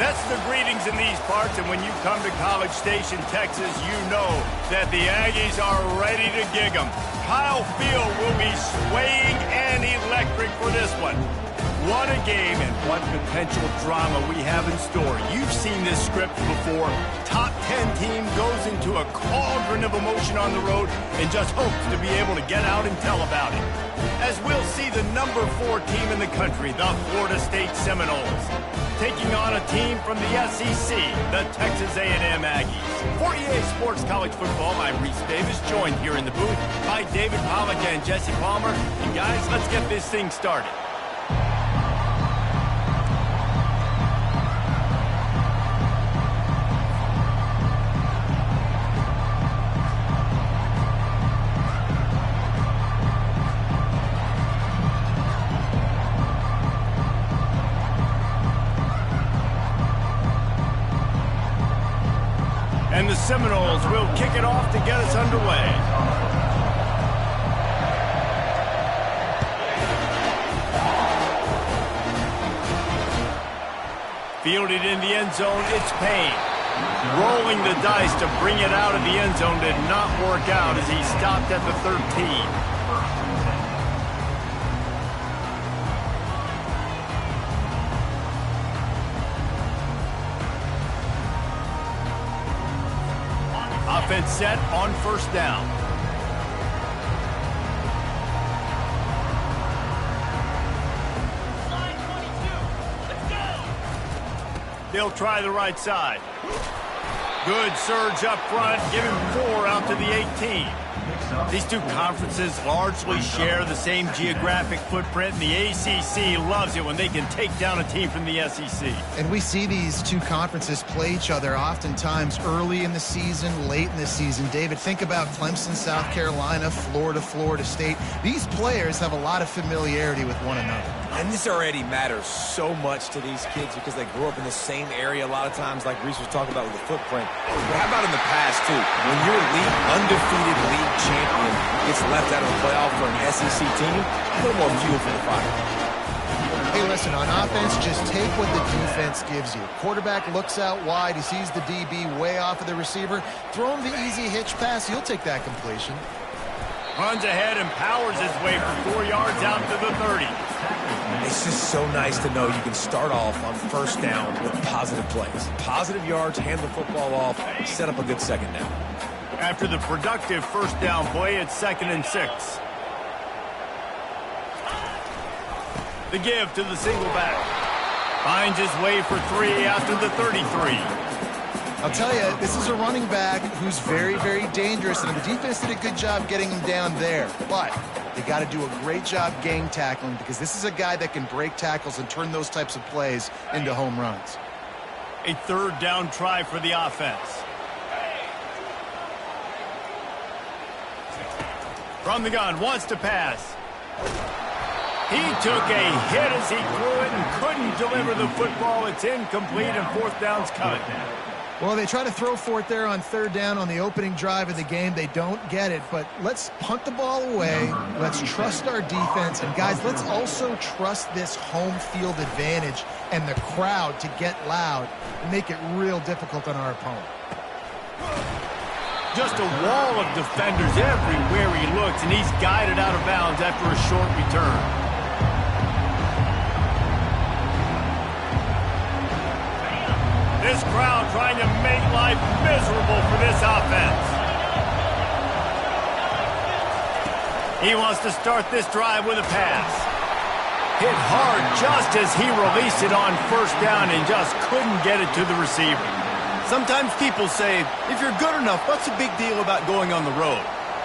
That's the greetings in these parts, and when you come to College Station, Texas, you know that the Aggies are ready to gig 'em. Kyle Field will be swaying and electric for this one. What a game and what potential drama we have in store. You've seen this script before. Top 10 team goes into a cauldron of emotion on the road and just hopes to be able to get out and tell about it. As we'll see the number 4 team in the country, the Florida State Seminoles, taking on a team from the SEC, the Texas A&M Aggies. For EA Sports College Football, I'm Reese Davis, joined here in the booth by David Pollack and Jesse Palmer. And guys, let's get this thing started. And the Seminoles will kick it off to get us underway. Fielded in the end zone, it's Payne. Rolling the dice to bring it out of the end zone did not work out as he stopped at the 13. Offense set on first down. Line 22. Let's go. They'll try the right side. Good surge up front, give him 4 out to the 18. These two conferences largely share the same geographic footprint, and the ACC loves it when they can take down a team from the SEC. And we see these two conferences play each other oftentimes early in the season, late in the season. David, think about Clemson, South Carolina, Florida, Florida State. These players have a lot of familiarity with one another. And this already matters so much to these kids because they grew up in the same area a lot of times, like Reese was talking about with the footprint. But how about in the past, too? When your undefeated league champion gets left out of the playoff for an SEC team, a little more fuel for the fire. Hey, listen, on offense, just take what the defense gives you. Quarterback looks out wide. He sees the DB way off of the receiver. Throw him the easy hitch pass. He'll take that completion. Runs ahead and powers his way for 4 yards out to the 30. It's just so nice to know you can start off on first down with positive plays. Positive yards, hand the football off, set up a good second down. After the productive first down play, it's 2nd and 6. The give to the single back. Finds his way for 3 out to the 33. I'll tell you, this is a running back who's very, very dangerous, and the defense did a good job getting him down there. But they got to do a great job gang tackling because this is a guy that can break tackles and turn those types of plays into home runs. A 3rd down try for the offense. From the gun, wants to pass. He took a hit as he threw it and couldn't deliver the football. It's incomplete and 4th down's coming. Well, they try to throw for it there on 3rd down on the opening drive of the game. They don't get it, but let's punt the ball away. Let's trust our defense. And, guys, let's also trust this home field advantage and the crowd to get loud and make it real difficult on our opponent. Just a wall of defenders everywhere he looks, and he's guided out of bounds after a short return. This crowd trying to make life miserable for this offense. He wants to start this drive with a pass. Hit hard just as he released it on first down and just couldn't get it to the receiver. Sometimes people say, if you're good enough, what's the big deal about going on the road?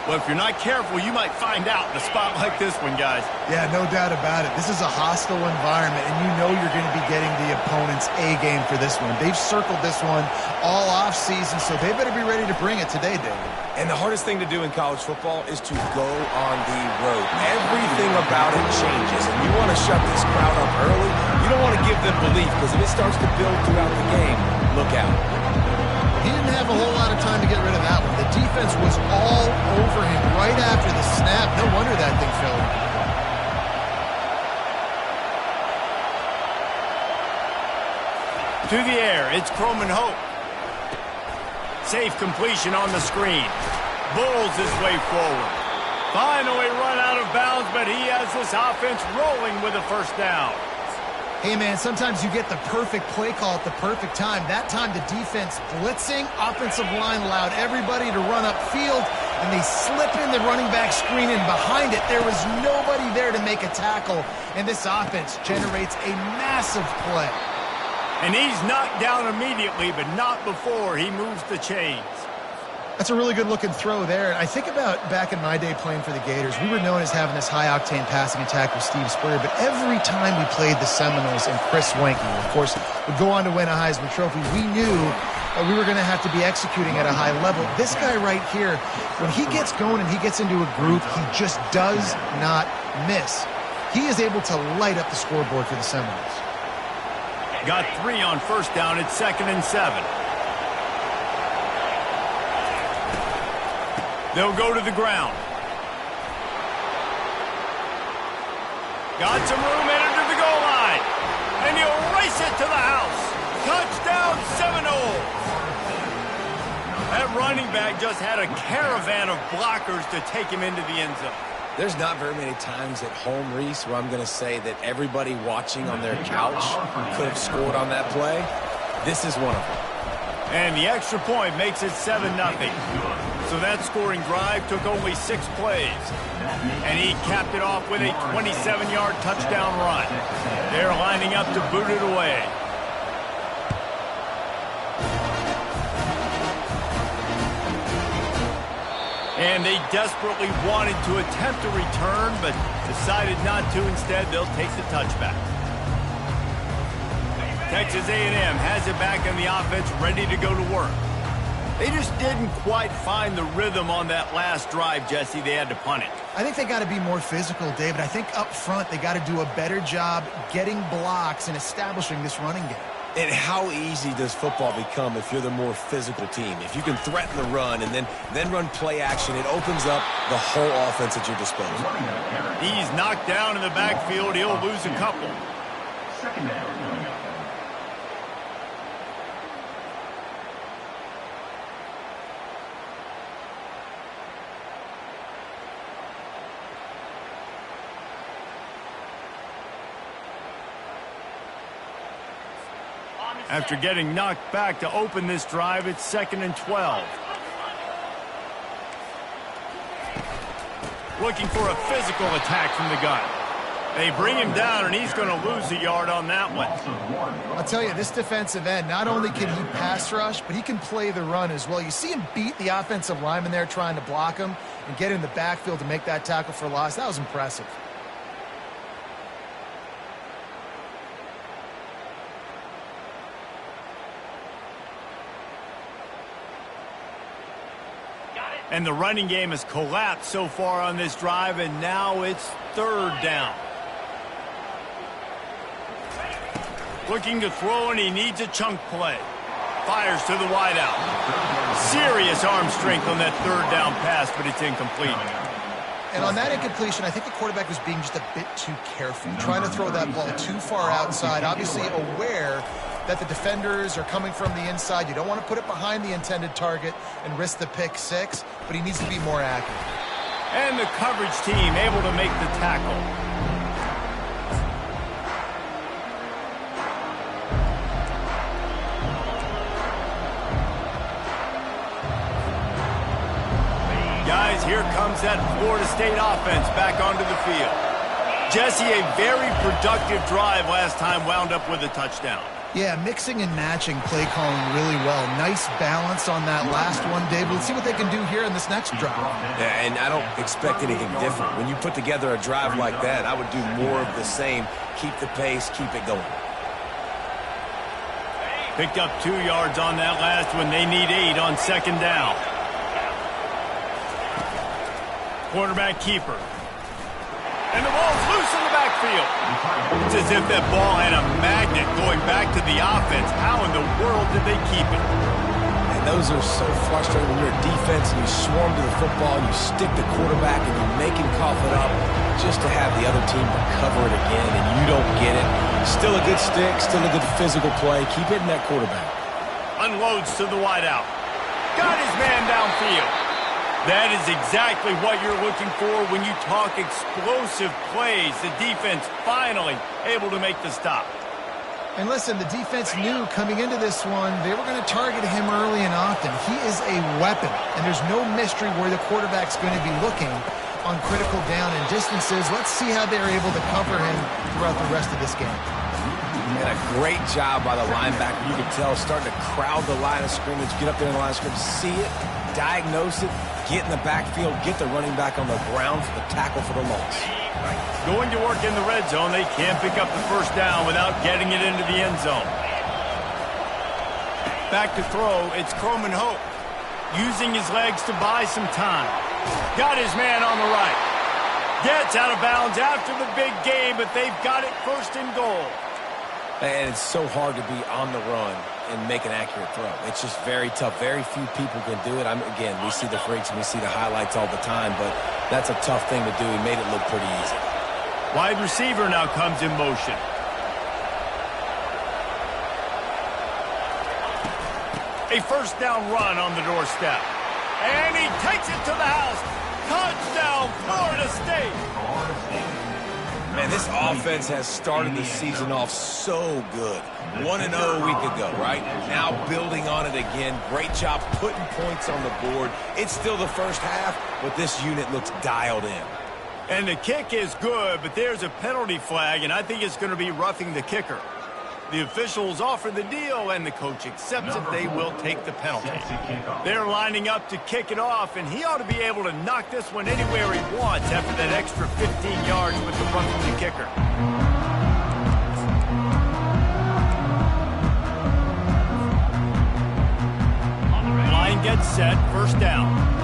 Well, if you're not careful, you might find out in a spot like this one, guys. Yeah, no doubt about it. This is a hostile environment, and you know you're going to be getting the opponent's A game for this one. They've circled this one all offseason, so they better be ready to bring it today, David. And the hardest thing to do in college football is to go on the road. Everything about it changes, and you want to shut this crowd up early. You don't want to give them belief, because if it starts to build throughout the game, look out. He didn't have a whole lot of time to get rid of that one. The defense was all over him right after the snap. No wonder that thing fell. To the air, it's Croman Hope. Safe completion on the screen. Bulls his way forward. Finally run out of bounds, but he has this offense rolling with a first down. Hey, man, sometimes you get the perfect play call at the perfect time. That time the defense blitzing, offensive line allowed everybody to run upfield, and they slip in the running back screen, and behind it there was nobody there to make a tackle, and this offense generates a massive play. And he's knocked down immediately, but not before he moves the chains. That's a really good-looking throw there. And I think about back in my day playing for the Gators, we were known as having this high-octane passing attack with Steve Spurrier, but every time we played the Seminoles and Chris Wenke, of course, would go on to win a Heisman Trophy, we knew we were going to have to be executing at a high level. This guy right here, when he gets going and he gets into a groove, he just does not miss. He is able to light up the scoreboard for the Seminoles. Got 3 on first down. It's 2nd and 7. They'll go to the ground. Got some room headed to the goal line. And he'll race it to the house. Touchdown, Seminoles. That running back just had a caravan of blockers to take him into the end zone. There's not very many times at home, Reese, where I'm going to say that everybody watching on their couch could have scored on that play. This is one of them. And the extra point makes it 7-0. So that scoring drive took only 6 plays. And he capped it off with a 27-yard touchdown run. They're lining up to boot it away. And they desperately wanted to attempt a return, but decided not to. Instead, they'll take the touchback. Texas A&M has it back in the offense, ready to go to work. They just didn't quite find the rhythm on that last drive, Jesse. They had to punt it. I think they got to be more physical, David. I think up front they got to do a better job getting blocks and establishing this running game. And how easy does football become if you're the more physical team? If you can threaten the run and then run play action, it opens up the whole offense at your disposal. He's knocked down in the backfield. He'll lose a couple. Second down. After getting knocked back to open this drive, it's 2nd and 12. Looking for a physical attack from the gun. They bring him down, and he's going to lose a yard on that one. I'll tell you, this defensive end, not only can he pass rush, but he can play the run as well. You see him beat the offensive lineman there trying to block him and get in the backfield to make that tackle for loss. That was impressive. And the running game has collapsed so far on this drive, and now it's 3rd down. Looking to throw, and he needs a chunk play. Fires to the wideout. Serious arm strength on that 3rd down pass, but it's incomplete. And on that incompletion, I think the quarterback was being just a bit too careful, trying to throw that ball too far outside, obviously aware that the defenders are coming from the inside. You don't want to put it behind the intended target and risk the pick 6, but he needs to be more accurate. And the coverage team able to make the tackle. Guys, here comes that Florida State offense back onto the field. Jesse, a very productive drive last time, wound up with a touchdown. Yeah, mixing and matching play calling really well. Nice balance on that last one, David. Let's see what they can do here in this next drive. Yeah, and I don't expect anything different. When you put together a drive like that, I would do more of the same. Keep the pace, keep it going. Picked up 2 yards on that last one. They need 8 on 2nd down. Quarterback keeper. And the ball's loose in the backfield. It's as if that ball had a magnet going back to the offense. How in the world did they keep it? And those are so frustrating when you're a defense and you swarm to the football, you stick the quarterback, and you make him cough it up just to have the other team recover it again, and you don't get it. Still a good stick, still a good physical play. Keep hitting that quarterback. Unloads to the wideout. Got his man downfield. That is exactly what you're looking for when you talk explosive plays. The defense finally able to make the stop. And listen, the defense knew coming into this one, they were going to target him early and often. He is a weapon, and there's no mystery where the quarterback's going to be looking on critical down and distances. Let's see how they're able to cover him throughout the rest of this game. And a great job by the linebacker. You can tell starting to crowd the line of scrimmage, get up there in the line of scrimmage, see it, diagnose it, get in the backfield, get the running back on the ground for the tackle for the loss. Going to work in the red zone. They can't pick up the first down without getting it into the end zone. Back to throw. It's Croman Hope. Using his legs to buy some time. Got his man on the right. Gets out of bounds after the big game, but they've got it first and goal. And it's so hard to be on the run and make an accurate throw. It's just very tough. Very few people can do it. Again, we see the freaks and we see the highlights all the time, but that's a tough thing to do. He made it look pretty easy. Wide receiver now comes in motion. A first down run on the doorstep. And he takes it to the house. Touchdown, Florida State. Man, this offense has started the season off so good. 1-0 a week ago, right? Now building on it again. Great job putting points on the board. It's still the first half, but this unit looks dialed in. And the kick is good, but there's a penalty flag, and I think it's going to be roughing the kicker. The officials offer the deal, and the coach accepts it. They will take the penalty. They're lining up to kick it off, and he ought to be able to knock this one anywhere he wants after that extra 15 yards with the roughing the kicker. Line gets set, first down.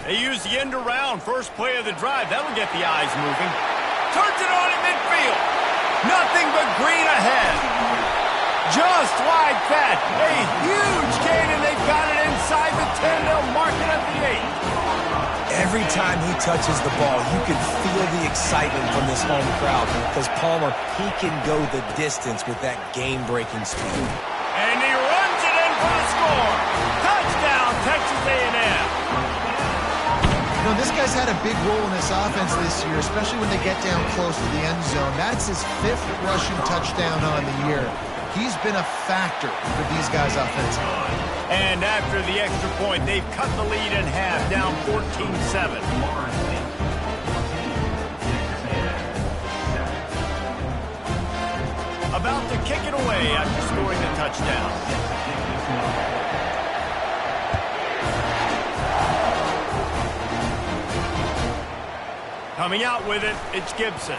They use the end around, first play of the drive. That'll get the eyes moving. Turns it on in midfield. Nothing but green ahead. Just like that. A huge gain, and they've got it inside the 10. They'll mark it at the 8. Every time he touches the ball, you can feel the excitement from this home crowd because Palmer, he can go the distance with that game-breaking speed. And he runs it in for the score. Touchdown, Texas A&M. You know, this guy's had a big role in this offense this year, especially when they get down close to the end zone. That's his 5th rushing touchdown on the year. He's been a factor for these guys offensively. And after the extra point, they've cut the lead in half, down 14-7. About to kick it away after scoring the touchdown. Coming out with it, it's Gibson.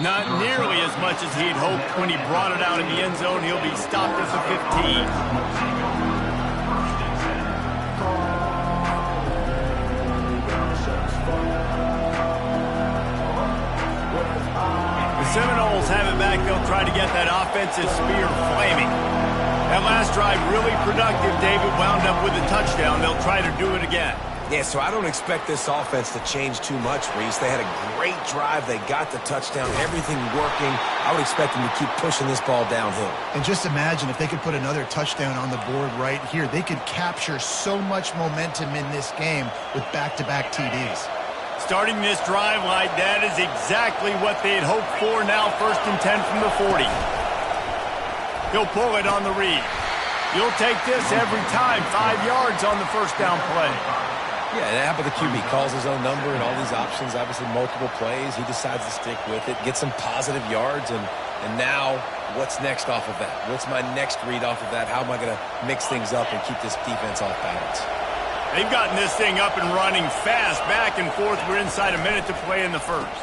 Not nearly as much as he'd hoped when he brought it out in the end zone. He'll be stopped at the 15. The Seminoles have it back. They'll try to get that offensive spear flaming. That last drive really productive. David wound up with a touchdown. They'll try to do it again. Yeah, so I don't expect this offense to change too much, Reese. They had a great drive. They got the touchdown. Everything working. I would expect them to keep pushing this ball downhill. And just imagine if they could put another touchdown on the board right here. They could capture so much momentum in this game with back-to-back TDs. Starting this drive like that is exactly what they'd hoped for. Now 1st and 10 from the 40. He'll pull it on the read. You'll take this every time. 5 yards on the first down play. Yeah, and how about the QB? Calls his own number and all these options, obviously multiple plays. He decides to stick with it, get some positive yards, and now what's next off of that? What's my next read off of that? How am I going to mix things up and keep this defense off balance? They've gotten this thing up and running fast, back and forth. We're inside a minute to play in the first.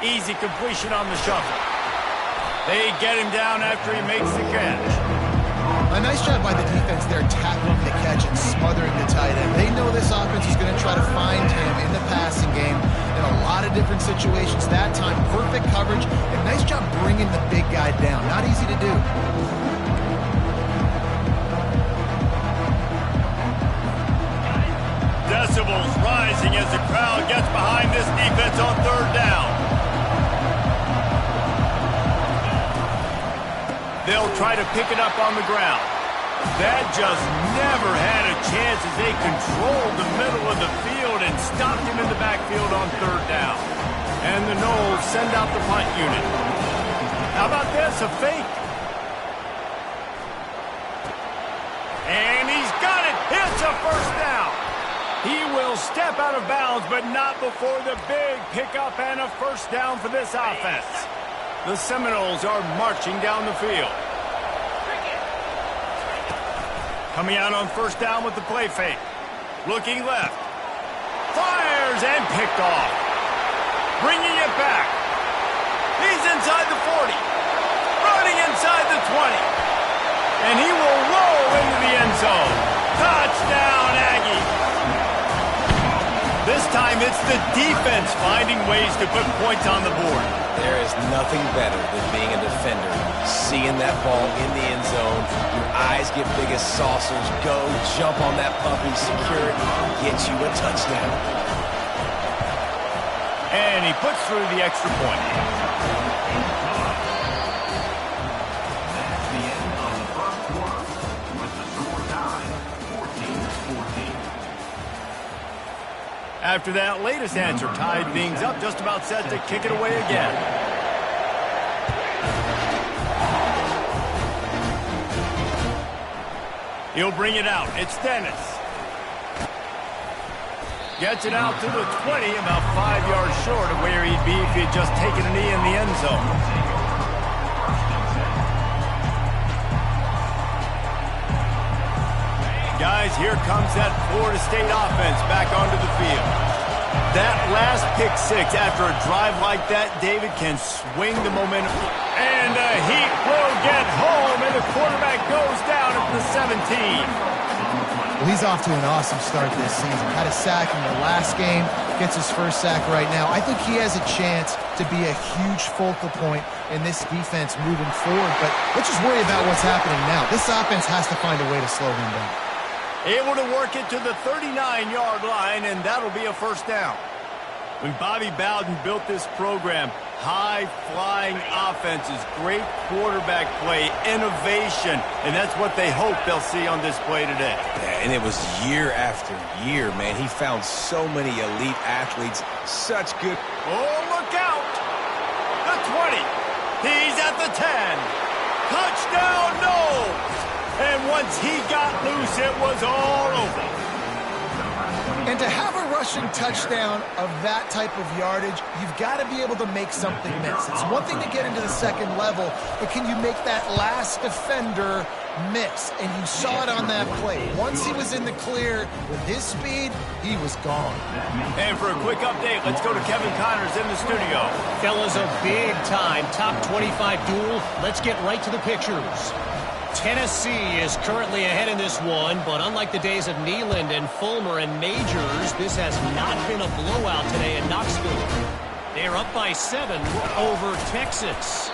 Easy completion on the shuffle. They get him down after he makes the catch. A nice job by the defense there, tackling the catch and smothering the tight end. They know this offense is going to try to find him in the passing game in a lot of different situations that time. Perfect coverage, and nice job bringing the big guy down. Not easy to do. Decibels rising as the crowd gets behind this defense on third down. They'll try to pick it up on the ground. That just never had a chance as they controlled the middle of the field and stopped him in the backfield on third down. And the Noles send out the punt unit. How about this? A fake. And he's got it. It's a first down. He will step out of bounds, but not before the big pickup and a first down for this offense. The Seminoles are marching down the field. Coming out on first down with the play fake. Looking left. Fires and picked off. Bringing it back. He's inside the 40. Running inside the 20. And he will roll into the end zone. Touchdown, Aggies. This time it's the defense finding ways to put points on the board. There is nothing better than being a defender. Seeing that ball in the end zone, your eyes get big as saucers. Go, jump on that puppy, secure it, get you a touchdown. And he puts through the extra point. That's the end of the first quarter, with the score tied 14-14. After that latest answer tied things up, just about set to kick it away again. He'll bring it out. It's Dennis. Gets it out to the 20, about 5 yards short of where he'd be if he had just taken a knee in the end zone. Guys, here comes that Florida State offense back onto the field. That last pick six after a drive like that, David, can swing the momentum. And the Heat will get home, and the quarterback goes down at the 17. Well, he's off to an awesome start this season. Had a sack in the last game, gets his first sack right now. I think he has a chance to be a huge focal point in this defense moving forward, but let's just worry about what's happening now. This offense has to find a way to slow him down. Able to work it to the 39-yard line, and that'll be a first down. When Bobby Bowden built this program, high-flying offenses, great quarterback play, innovation, and that's what they hope they'll see on display today. Yeah, and it was year after year, man. He found so many elite athletes, such good... Oh, look out! The 20. He's at the 10. Touchdown, Noles! And once he got loose, it was all over. And to have a rushing touchdown of that type of yardage, you've got to be able to make something miss. It's one thing to get into the second level, but can you make that last defender miss? And you saw it on that play. Once he was in the clear with his speed, he was gone. And for a quick update, let's go to Kevin Connors in the studio. Fellas, a big-time top 25 duel. Let's get right to the pictures. Tennessee is currently ahead in this one, but unlike the days of Neyland and Fulmer and Majors, this has not been a blowout today in Knoxville. They're up by 7 over Texas.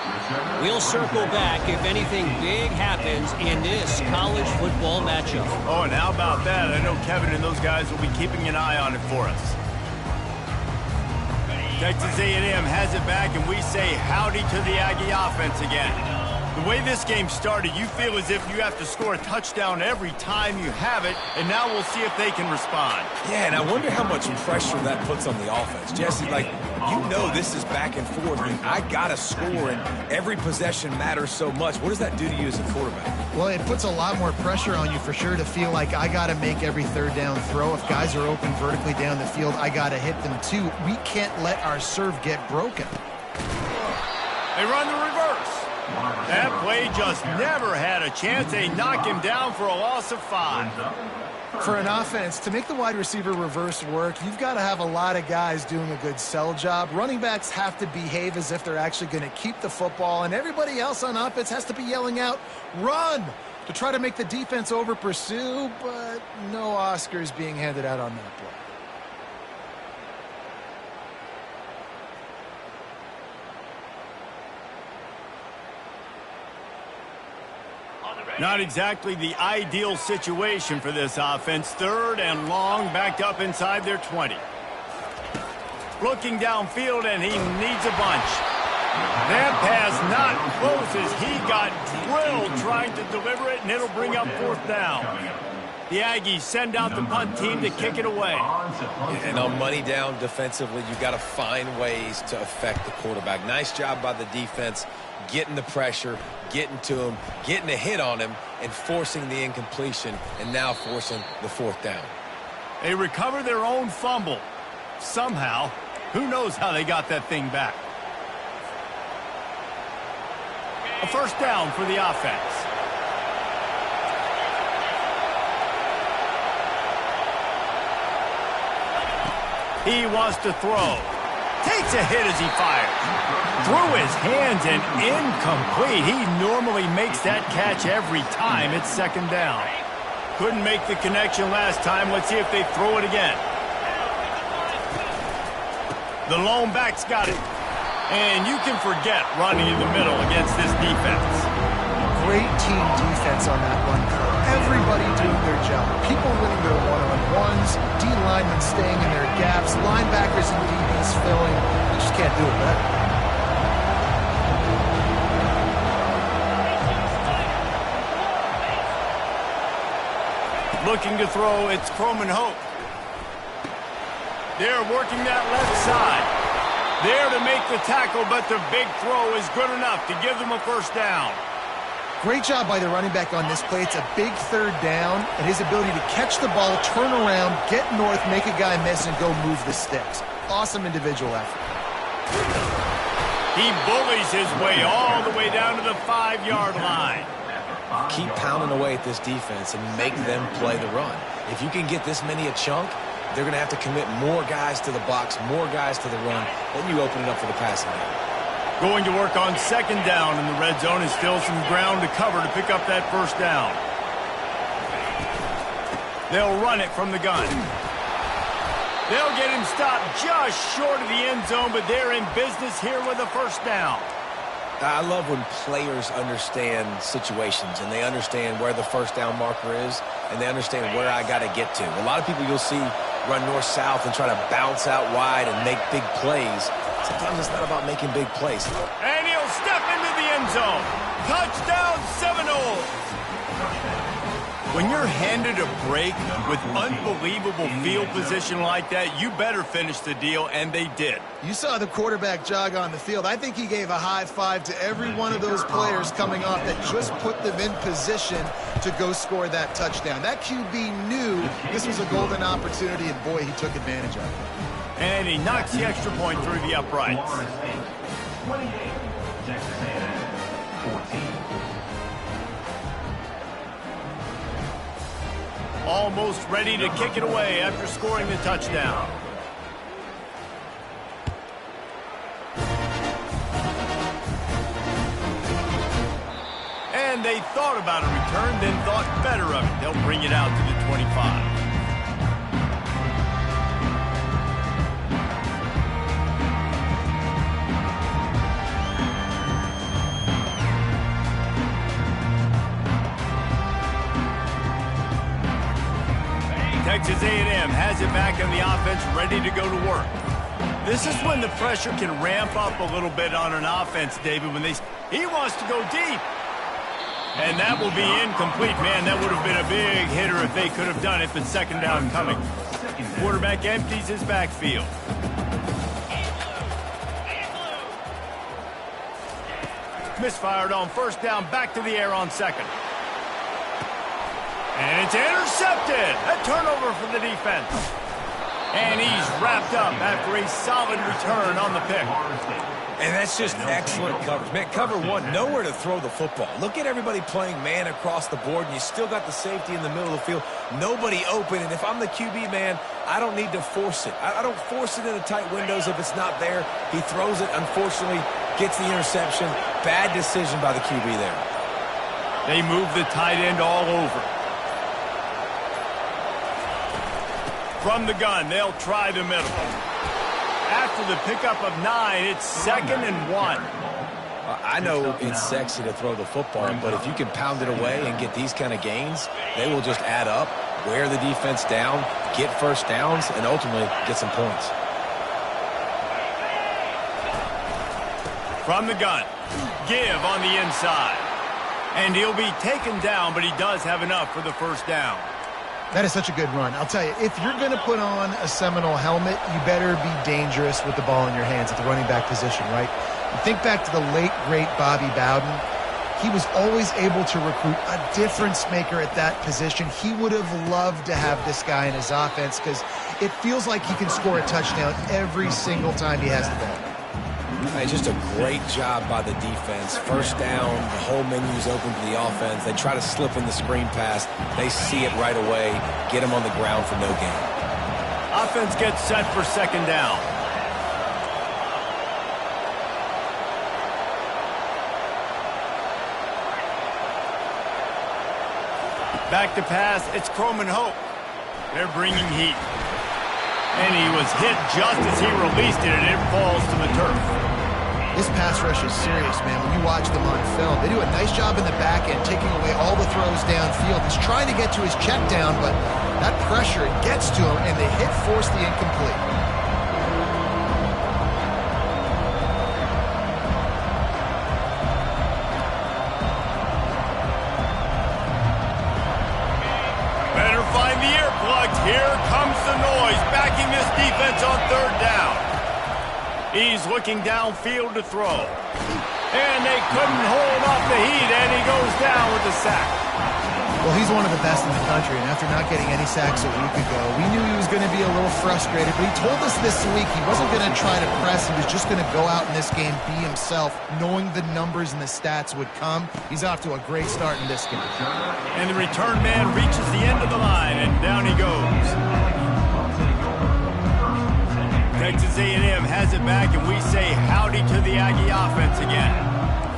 We'll circle back if anything big happens in this college football matchup. Oh, and how about that? I know Kevin and those guys will be keeping an eye on it for us. Texas A&M has it back, and we say howdy to the Aggie offense again. The way this game started, you feel as if you have to score a touchdown every time you have it, and now we'll see if they can respond. Yeah, and I wonder how much pressure that puts on the offense. Jesse, like, you know this is back and forth, and I got to score, and every possession matters so much. What does that do to you as a quarterback? Well, it puts a lot more pressure on you for sure to feel like I got to make every third down throw. If guys are open vertically down the field, I got to hit them too. We can't let our serve get broken. They run the reverse. That play just never had a chance. They knock him down for a loss of 5. For an offense, to make the wide receiver reverse work, you've got to have a lot of guys doing a good sell job. Running backs have to behave as if they're actually going to keep the football, and everybody else on offense has to be yelling out, run, to try to make the defense over pursue, but no Oscars being handed out on that play. Not exactly the ideal situation for this offense. 3rd and long, backed up inside their 20. Looking downfield, and he needs a bunch. That pass not close as he got drilled trying to deliver it, and it'll bring up 4th down. The Aggies send out the punt team to kick it away. And on money down defensively, you've got to find ways to affect the quarterback. Nice job by the defense, getting the pressure, getting to him, getting a hit on him, and forcing the incompletion, and now forcing the 4th down. They recover their own fumble. Somehow, who knows how they got that thing back. A 1st down for the offense. He wants to throw. Takes a hit as he fires. Through his hands and incomplete. He normally makes that catch every time. It's 2nd down. Couldn't make the connection last time. Let's see if they throw it again. The lone back's got it. And you can forget running in the middle against this defense. Great team defense on that run play. Everybody doing their job. People winning their one-on-ones, D-linemen staying in their gaps, linebackers and DBs filling. You just can't do it better. Looking to throw, it's Croman Hope. They're working that left side. There to make the tackle, but the big throw is good enough to give them a 1st down. Great job by the running back on this play. It's a big 3rd down, and his ability to catch the ball, turn around, get north, make a guy miss, and go move the sticks. Awesome individual effort. He bullies his way all the way down to the 5-yard line. Keep pounding away at this defense and make them play the run. If you can get this many a chunk, they're going to have to commit more guys to the box, more guys to the run. Then you open it up for the passing game. Going to work on 2nd down in the red zone, and still some ground to cover to pick up that 1st down. They'll run it from the gun. They'll get him stopped just short of the end zone, but they're in business here with a 1st down. I love when players understand situations and they understand where the 1st down marker is and they understand where I got to get to. A lot of people you'll see run north-south and try to bounce out wide and make big plays. Sometimes it's not about making big plays. And he'll step into the end zone. Touchdown, Seminoles. When you're handed a break with unbelievable field position like that, you better finish the deal, and they did. You saw the quarterback jog on the field. I think he gave a high five to every one of those players coming off that just put them in position to go score that touchdown. That QB knew this was a golden opportunity, and boy, he took advantage of it. And he knocks the extra point through the uprights. 28, Texas A&M, 14. Almost ready to kick it away after scoring the touchdown. And they thought about a return, then thought better of it. They'll bring it out to the 25. Texas A&M has it back on the offense, ready to go to work. This is when the pressure can ramp up a little bit on an offense, David, when he wants to go deep. And that will be incomplete. Man, that would have been a big hitter if they could have done it, but 2nd down coming. Quarterback empties his backfield. Misfired on 1st down, back to the air on 2nd. And it's intercepted. A turnover for the defense. And he's wrapped up after a solid return on the pick. And that's just excellent coverage. Man, cover one, nowhere to throw the football. Look at everybody playing man across the board, and you still got the safety in the middle of the field. Nobody open, and if I'm the QB, man, I don't need to force it. I don't force it into tight windows if it's not there. He throws it, unfortunately, gets the interception. Bad decision by the QB there. They move the tight end all over. From the gun, they'll try the middle. After the pickup of 9, it's 2nd and 1. I know it's sexy to throw the football, but if you can pound it away and get these kind of gains, they will just add up, wear the defense down, get first downs, and ultimately get some points. From the gun, give on the inside. And he'll be taken down, but he does have enough for the first down. That is such a good run. I'll tell you, if you're going to put on a Seminole helmet, you better be dangerous with the ball in your hands at the running back position, right? You think back to the late, great Bobby Bowden. He was always able to recruit a difference maker at that position. He would have loved to have this guy in his offense because it feels like he can score a touchdown every single time he has the ball. Hey, just a great job by the defense. First down, the whole menu's open to the offense. They try to slip in the screen pass. They see it right away, get him on the ground for no gain. Offense gets set for second down. Back to pass, it's Croman Hope. They're bringing heat. And he was hit just as he released it, and it falls to the turf. This pass rush is serious, man. When you watch them on film, they do a nice job in the back end, taking away all the throws downfield. He's trying to get to his check down, but that pressure gets to him, and the hit forced the incomplete. Better find the earplugs. Here comes the noise, backing this defense on third down. He's looking downfield to throw. And they couldn't hold off the heat, and he goes down with the sack. Well, he's one of the best in the country, and after not getting any sacks a week ago, we knew he was going to be a little frustrated, but he told us this week he wasn't going to try to press. He was just going to go out in this game, be himself, knowing the numbers and the stats would come. He's off to a great start in this game. And the return man reaches the end of the line, and down he goes. Texas A&M has it back, and we say howdy to the Aggie offense again.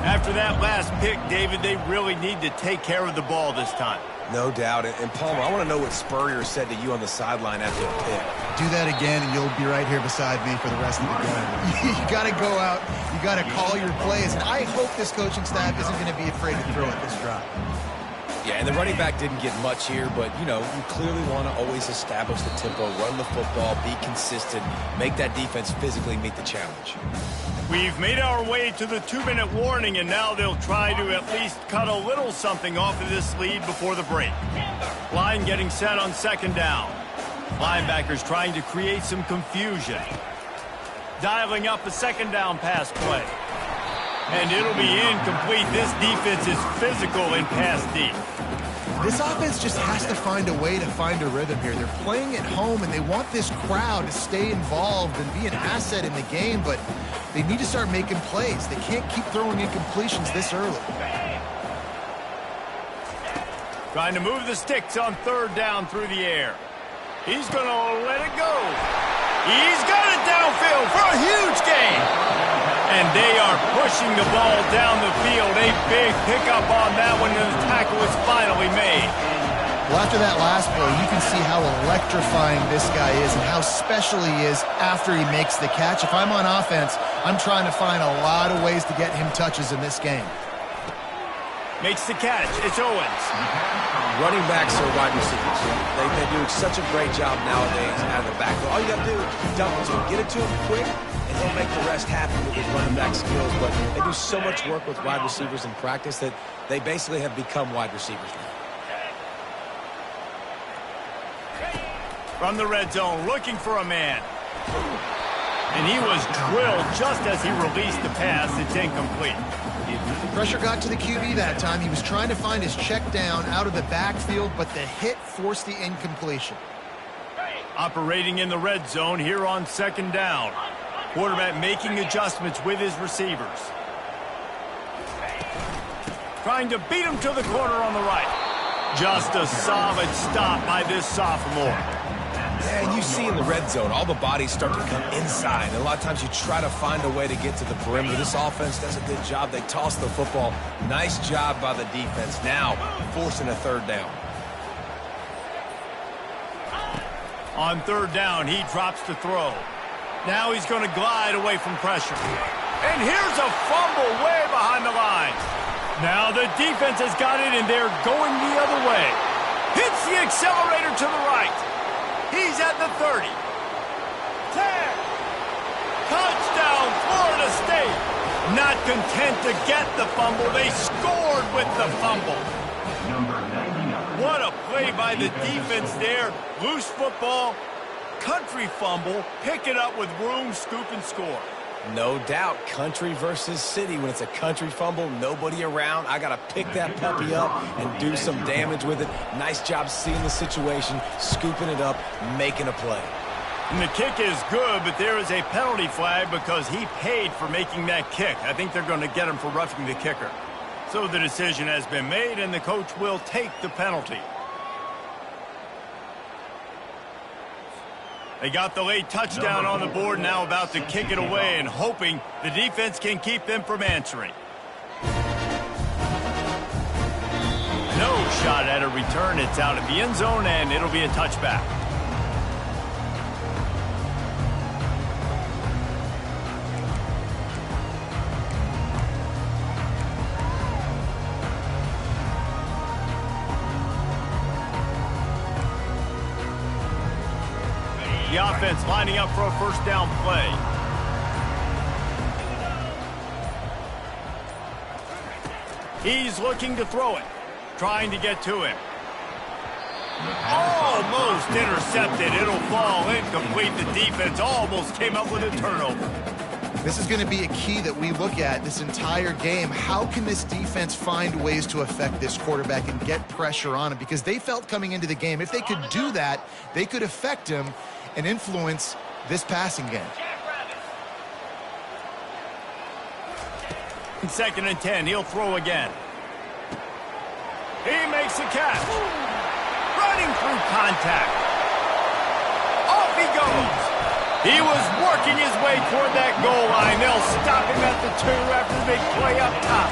After that last pick, David, they really need to take care of the ball this time. No doubt. And Palmer, I want to know what Spurrier said to you on the sideline after the pick. Do that again, and you'll be right here beside me for the rest of the game. You got to go out. You got to call your plays. And I hope this coaching staff isn't going to be afraid to throw at this drive. Yeah, and the running back didn't get much here, but, you know, you clearly want to always establish the tempo, run the football, be consistent, make that defense physically meet the challenge. We've made our way to the 2-minute warning, and now they'll try to at least cut a little something off of this lead before the break. Line getting set on second down. Linebackers trying to create some confusion. Dialing up a second down pass play. And it'll be incomplete. This defense is physical in pass deep. This offense just has to find a way to find a rhythm here. They're playing at home, and they want this crowd to stay involved and be an asset in the game, but they need to start making plays. They can't keep throwing incompletions this early. Trying to move the sticks on third down through the air. He's going to let it go. He's got it downfield for a huge gain. And they are pushing the ball down the field. A big pickup on that one, and the tackle is finally made. Well, after that last play, you can see how electrifying this guy is and how special he is after he makes the catch. If I'm on offense, I'm trying to find a lot of ways to get him touches in this game. Makes the catch. It's Owens. Running backs are wide receivers. They do such a great job nowadays out of the backfield. All you got to do is dump it to him, get it to him quick, and he'll make the rest happen with his running back skills. But they do so much work with wide receivers in practice that they basically have become wide receivers now. From the red zone, looking for a man. And he was drilled just as he released the pass. It's incomplete. Pressure got to the QB that time. He was trying to find his check down out of the backfield, but the hit forced the incompletion. Operating in the red zone here on second down. Quarterback making adjustments with his receivers. Trying to beat him to the corner on the right. Just a solid stop by this sophomore. Yeah, and you see in the red zone, all the bodies start to come inside. And a lot of times you try to find a way to get to the perimeter. This offense does a good job. They toss the football. Nice job by the defense. Now, forcing a third down. On third down, he drops to throw. Now he's going to glide away from pressure. And here's a fumble way behind the lines. Now the defense has got it, and they're going the other way. Hits the accelerator to the right. He's at the 30. 10. Touchdown, Florida State. Not content to get the fumble, they scored with the fumble. Number 99. What a play by the defense there. Loose football, country fumble, pick it up with room, scoop, and score. No doubt, country versus city. When it's a country fumble, nobody around. I got to pick that puppy up and do some damage with it. Nice job seeing the situation, scooping it up, making a play. And the kick is good, but there is a penalty flag because he paid for making that kick. I think they're going to get him for roughing the kicker. So the decision has been made, and the coach will take the penalty. They got the late touchdown on the board, now about to kick it away and hoping the defense can keep them from answering. No shot at a return. It's out of the end zone, and it'll be a touchback. The offense lining up for a first down play. He's looking to throw it, trying to get to him. Almost intercepted. It'll fall incomplete. The defense almost came up with a turnover. This is going to be a key that we look at this entire game. How can this defense find ways to affect this quarterback and get pressure on him? Because they felt coming into the game, if they could do that, they could affect him and influence this passing game. Second and 10, he'll throw again. He makes a catch. Running through contact. Off he goes. He was working his way toward that goal line. They'll stop him at the 2 after the big play up top.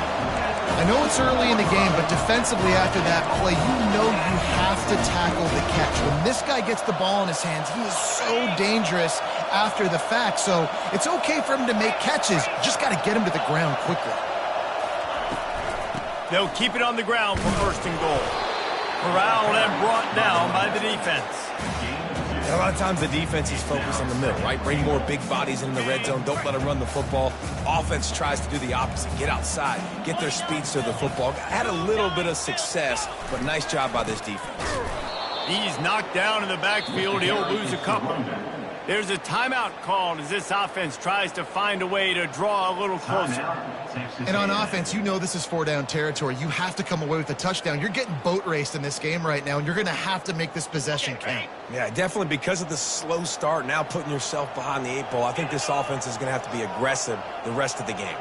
I know it's early in the game, but defensively after that play, you know you have to tackle the catch. When this guy gets the ball in his hands, he is so dangerous after the fact. So it's okay for him to make catches. Just got to get him to the ground quickly. They'll keep it on the ground for first and goal. Corralled and brought down by the defense. A lot of times the defense is focused on the middle, right? Bring more big bodies in the red zone. Don't let them run the football. Offense tries to do the opposite. Get outside. Get their speeds to the football. Had a little bit of success, but nice job by this defense. He's knocked down in the backfield. He'll lose a couple. There's a timeout called as this offense tries to find a way to draw a little closer. And on offense, you know this is 4-down territory. You have to come away with a touchdown. You're getting boat raced in this game right now, and you're going to have to make this possession count. Yeah, definitely because of the slow start, now putting yourself behind the 8 ball, I think this offense is going to have to be aggressive the rest of the game.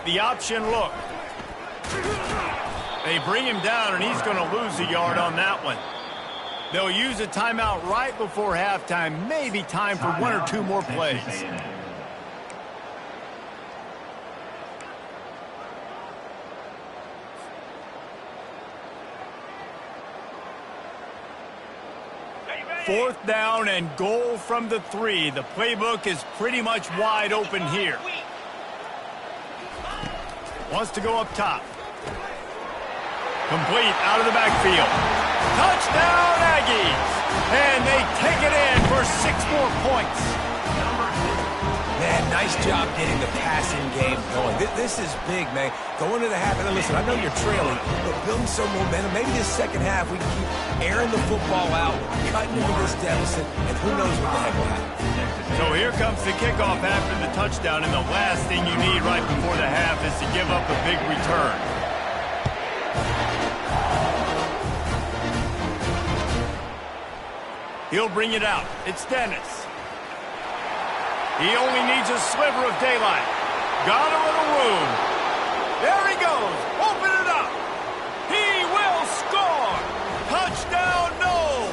The option look. They bring him down, and he's going to lose a yard on that one. They'll use a timeout right before halftime. Maybe time for 1 or 2 more plays. Fourth down and goal from the 3. The playbook is pretty much wide open here. Wants to go up top. Complete out of the backfield. Touchdown, Aggies! And they take it in for 6 more points. Man, nice job getting the passing game going. This is big, man. Going to the half, and listen, I know you're trailing, but building some momentum. Maybe this second half we can keep airing the football out, cutting into this deficit, and who knows what the heck will happen. So here comes the kickoff after the touchdown, and the last thing you need right before the half is to give up a big return. He'll bring it out. It's Dennis. He only needs a sliver of daylight. Got a little room. There he goes. Open it up. He will score. Touchdown, no.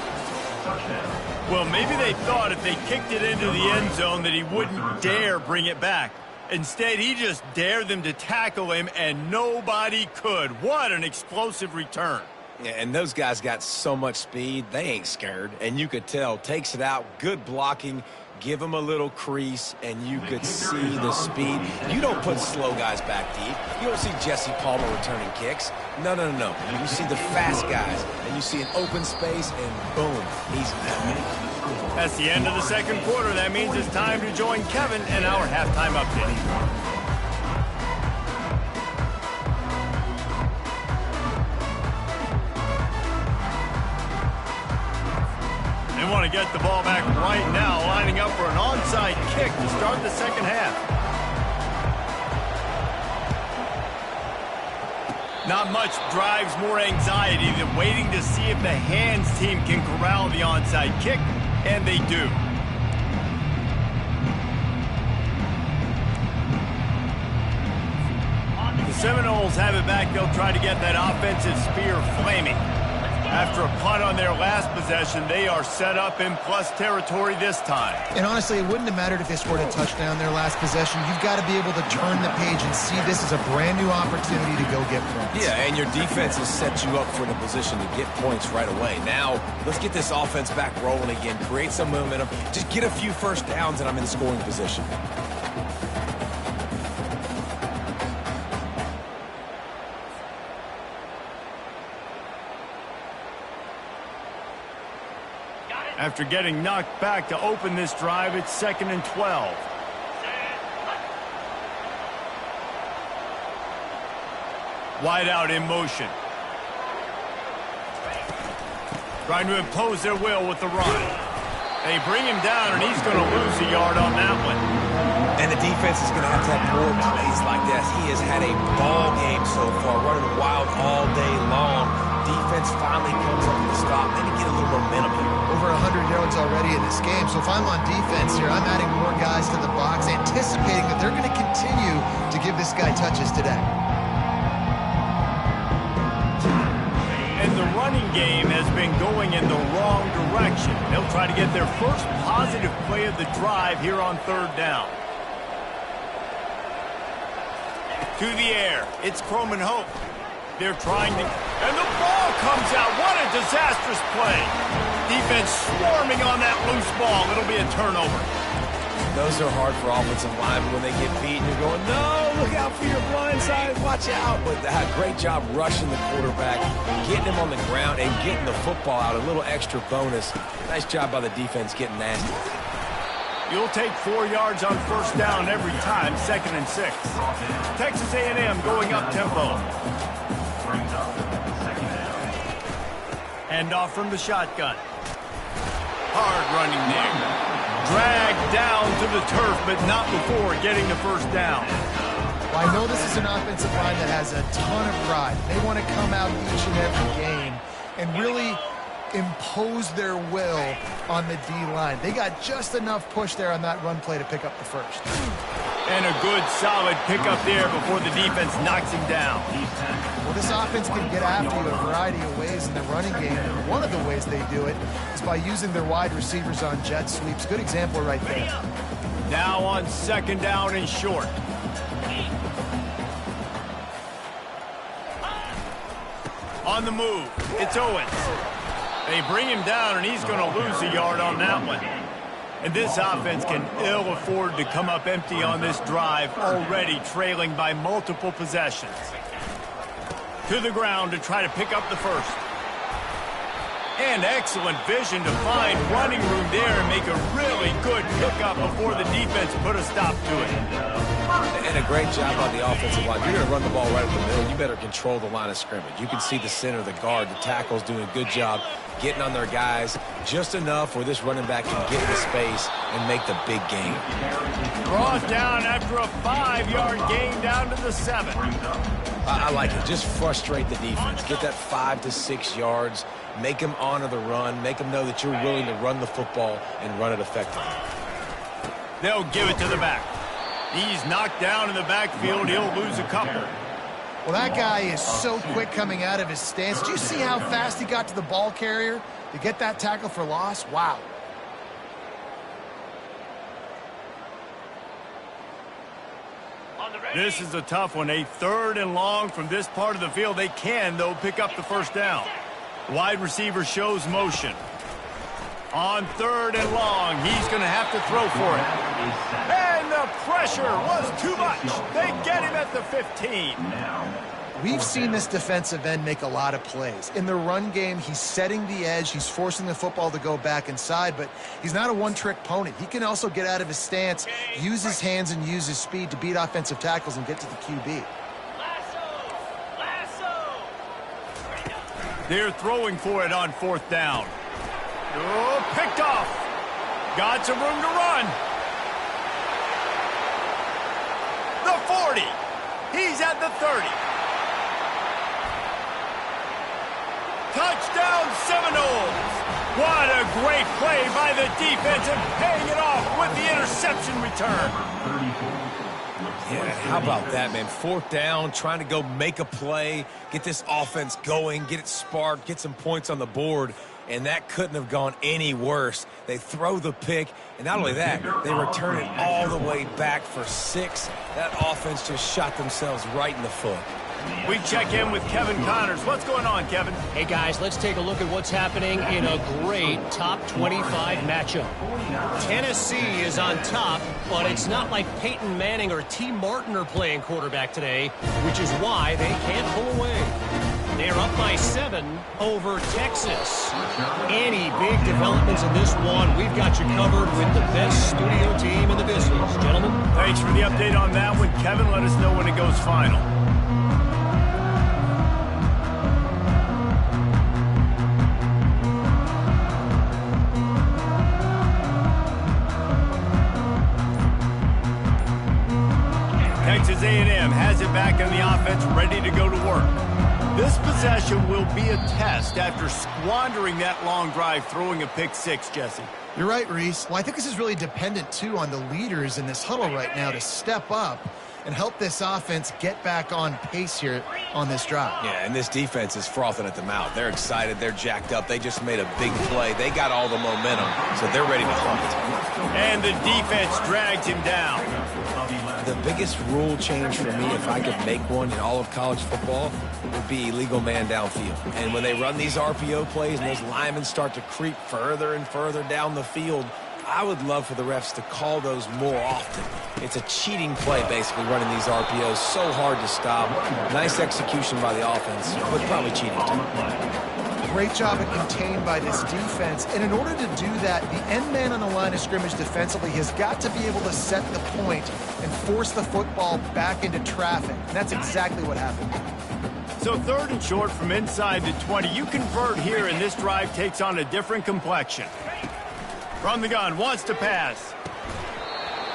Well, maybe they thought if they kicked it into the end zone that he wouldn't dare bring it back. Instead, he just dared them to tackle him, and nobody could. What an explosive return. Yeah, and those guys got so much speed, they ain't scared. And you could tell, takes it out, good blocking, give them a little crease, and you could see the speed. You don't put slow guys back deep. You don't see Jesse Palmer returning kicks. No. You see the fast guys, and you see an open space, and boom, he's gone. That's the end of the second quarter. That means it's time to join Kevin and our halftime update. They want to get the ball back right now, lining up for an onside kick to start the second half. Not much drives more anxiety than waiting to see if the hands team can corral the onside kick, and they do. The Seminoles have it back. They'll try to get that offensive spear flaming. After a punt on their last possession, they are set up in plus territory this time. And honestly, it wouldn't have mattered if they scored a touchdown their last possession. You've got to be able to turn the page and see this as a brand new opportunity to go get points. Yeah, and your defense has set you up for the position to get points right away. Now, let's get this offense back rolling again, create some momentum, just get a few first downs, and I'm in scoring position. After getting knocked back to open this drive, it's 2nd and 12. Wide out in motion. Trying to impose their will with the run. They bring him down, and he's going to lose a yard on that one. And the defense is going to have more plays like this. He has had a ball game so far, running wild all day long. Defense finally comes up with a stop. Then you get a little momentum here. Over 100 yards already in this game. So if I'm on defense here, I'm adding more guys to the box, anticipating that they're going to continue to give this guy touches today. And the running game has been going in the wrong direction. They'll try to get their first positive play of the drive here on 3rd down. To the air. It's Croman Hope. They're trying to... And the ball comes out. What a disastrous play. Defense swarming on that loose ball. It'll be a turnover. Those are hard for offensive linemen when they get beat. And you're going, no, look out for your blind side. Watch out. But great job rushing the quarterback, getting him on the ground, and getting the football out. A little extra bonus. Nice job by the defense getting nasty. You'll take 4 yards on 1st down every time, 2nd and 6. Texas A&M going up tempo. Hand off from the shotgun. Hard running there. Dragged down to the turf, but not before getting the 1st down. Well, I know this is an offensive line that has a ton of pride. They want to come out each and every game and really impose their will on the D-line. They got just enough push there on that run play to pick up the 1st. And a good, solid pickup there before the defense knocks him down. Well, this offense can get after you a variety of ways in the running game. And one of the ways they do it is by using their wide receivers on jet sweeps. Good example right there. Now on 2nd down and short. On the move, it's Owens. They bring him down, and he's going to lose a yard on that one. And this offense can ill afford to come up empty on this drive, already trailing by multiple possessions. To the ground to try to pick up the 1st. And excellent vision to find running room there and make a really good pickup before the defense put a stop to it. And a great job on the offensive line. You're going to run the ball right up the middle. You better control the line of scrimmage. You can see the center, the guard, the tackle's doing a good job getting on their guys just enough where this running back can get into space and make the big gain. Brought down after a 5-yard gain down to the 7. I like it. Just frustrate the defense. Get that 5 to 6 yards. Make them honor the run. Make them know that you're willing to run the football and run it effectively. They'll give it to the back. He's knocked down in the backfield. He'll lose a couple. Well, that guy is so quick coming out of his stance. Do you see how fast he got to the ball carrier to get that tackle for loss? Wow. This is a tough one. A 3rd and long from this part of the field. They can, though, pick up the 1st down. Wide receiver shows motion. On 3rd and long, he's going to have to throw for it. And the pressure was too much. They get him at the 15. We've seen this defensive end make a lot of plays. In the run game, he's setting the edge. He's forcing the football to go back inside, but he's not a one-trick pony. He can also get out of his stance, use his hands, and use his speed to beat offensive tackles and get to the QB. They're throwing for it on 4th down. Oh, picked off. Got some room to run. The 40. He's at the 30. Touchdown Seminoles. What a great play by the defense and paying it off with the interception return. Yeah, how about that, man? 4th down, trying to go make a play, get this offense going, get it sparked, get some points on the board, and that couldn't have gone any worse. They throw the pick, and not only that, they return it all the way back for 6. That offense just shot themselves right in the foot. We check in with Kevin Connors. What's going on, Kevin? Hey, guys, let's take a look at what's happening in a great top 25 matchup. Tennessee is on top, but it's not like Peyton Manning or T. Martin are playing quarterback today, which is why they can't pull away. They're up by 7 over Texas. Any big developments in this one, we've got you covered with the best studio team in the business. Gentlemen. Thanks for the update on that one. Kevin, let us know when it goes final. Texas A&M has it back in the offense, ready to go to work. This possession will be a test after squandering that long drive, throwing a pick 6, Jesse. You're right, Reese. Well, I think this is really dependent, too, on the leaders in this huddle right now to step up and help this offense get back on pace here on this drive. Yeah, and this defense is frothing at the mouth. They're excited. They're jacked up. They just made a big play. They got all the momentum, so they're ready to hunt. And the defense drags him down. The biggest rule change for me, if I could make one in all of college football, would be illegal man downfield. And when they run these RPO plays and those linemen start to creep further and further down the field, I would love for the refs to call those more often. It's a cheating play, basically, running these RPOs. So hard to stop. Nice execution by the offense, but probably cheating too. Great job at contained by this defense. And in order to do that, the end man on the line of scrimmage defensively has got to be able to set the point and force the football back into traffic. And that's exactly what happened. So 3rd and short from inside the 20. You convert here, and this drive takes on a different complexion. From the gun, wants to pass.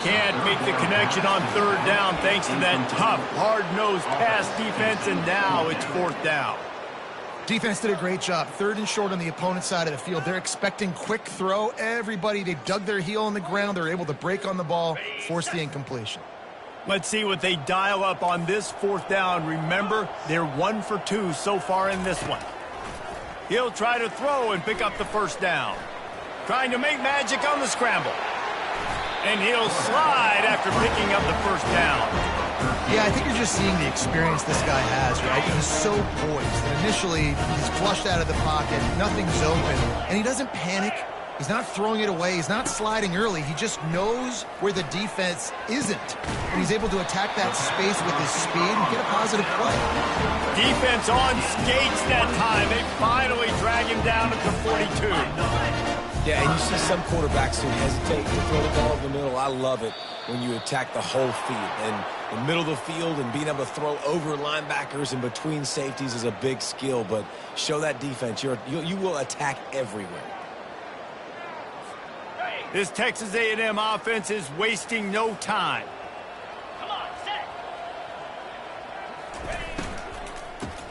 Can't make the connection on 3rd down thanks to that tough, hard-nosed pass defense, and now it's 4th down. Defense did a great job. 3rd and short on the opponent's side of the field. They're expecting quick throw. Everybody, they dug their heel on the ground. They're able to break on the ball, force the incompletion. Let's see what they dial up on this 4th down. Remember, they're 1 for 2 so far in this one. He'll try to throw and pick up the 1st down. Trying to make magic on the scramble. And he'll slide after picking up the 1st down. Yeah, I think you're just seeing the experience this guy has, right? He's so poised. And initially, he's flushed out of the pocket. Nothing's open. And he doesn't panic. He's not throwing it away. He's not sliding early. He just knows where the defense isn't. And he's able to attack that space with his speed and get a positive play. Defense on skates that time. They finally drag him down at the 42. Yeah, and you see some quarterbacks who hesitate to throw the ball in the middle. I love it when you attack the whole field. And the middle of the field and being able to throw over linebackers and between safeties is a big skill. But show that defense. You will attack everywhere. This Texas A&M offense is wasting no time. Come on, set.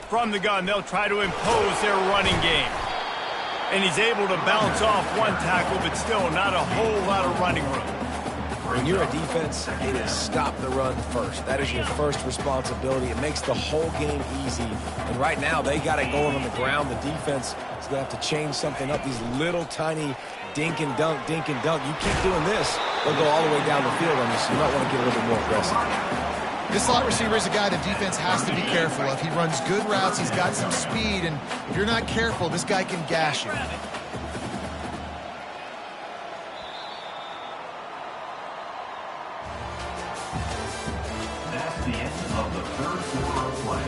From the gun, they'll try to impose their running game. And he's able to bounce off one tackle, but still not a whole lot of running room. When you're a defense, it is stop the run first. That is your first responsibility. It makes the whole game easy. And right now, they got it going on the ground. The defense is going to have to change something up. These little tiny dink and dunk, dink and dunk. You keep doing this, they'll go all the way down the field on you, so you might want to get a little bit more aggressive. This slot receiver is a guy the defense has to be careful of. He runs good routes, he's got some speed, and if you're not careful, this guy can gash you. That's the end of the third quarter of play.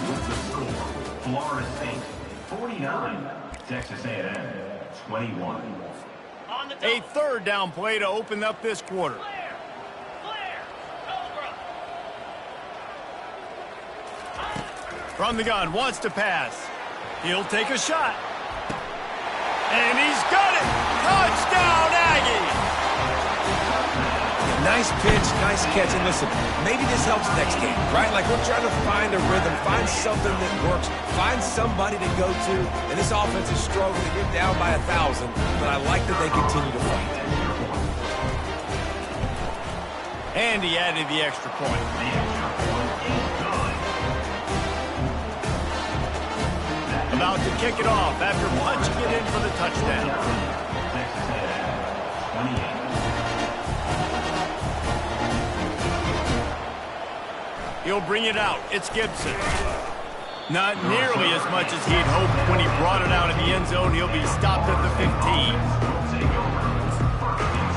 With the score, Florida State 49, Texas A&M 21. On the A top. third down play to open up this quarter. Clear. Clear. Cobra. From the gun, wants to pass. He'll take a shot. And he's got it! Touchdown, Aggies! Nice pitch, nice catch. And listen, maybe this helps next game, right? Like we're trying to find a rhythm, find something that works, find somebody to go to. And this offense is struggling. You're down by 1,000, but I like that they continue to fight. And he added the extra point. The extra point is good. About to kick it off after punching it in for the touchdown. Texas A&M 28. He'll bring it out. It's Gibson. Not nearly as much as he'd hoped when he brought it out in the end zone. He'll be stopped at the 15. Take over. First and